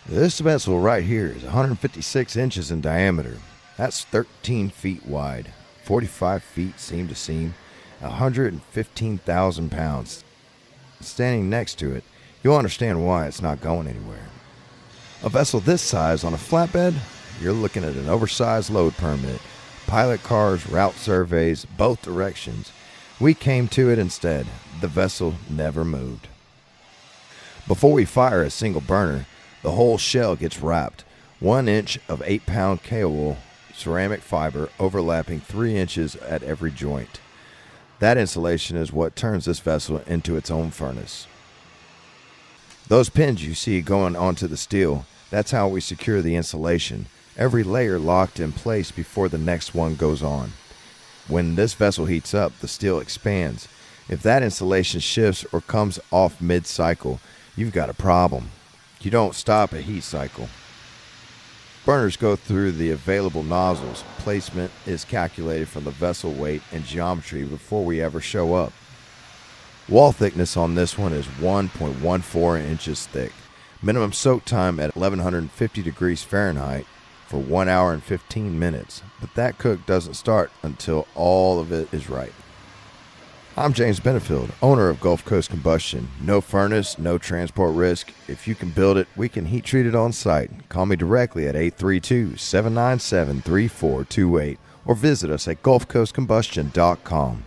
This vessel right here is 156 inches in diameter. That's 13 feet wide, 45 feet seam to seam, 115,000 pounds. Standing next to it, you'll understand why it's not going anywhere. A vessel this size on a flatbed, you're looking at an oversized load permit, pilot cars, route surveys, both directions. We came to it instead. The vessel never moved. Before we fire a single burner, the whole shell gets wrapped. 1 inch of 8-pound Kaowool ceramic fiber overlapping 3 inches at every joint. That insulation is what turns this vessel into its own furnace. Those pins you see going onto the steel, that's how we secure the insulation. Every layer locked in place before the next one goes on. When this vessel heats up, the steel expands. If that insulation shifts or comes off mid-cycle, you've got a problem. You don't stop a heat cycle. Burners go through the available nozzles. Placement is calculated from the vessel weight and geometry before we ever show up. Wall thickness on this one is 1.14 inches thick. Minimum soak time at 1150 degrees Fahrenheit for 1 hour and 15 minutes. But that cook doesn't start until all of it is right. I'm James Benefield, owner of Gulf Coast Combustion. No furnace, no transport risk. If you can build it, we can heat treat it on site. Call me directly at 832-797-3428 or visit us at gulfcoastcombustion.com.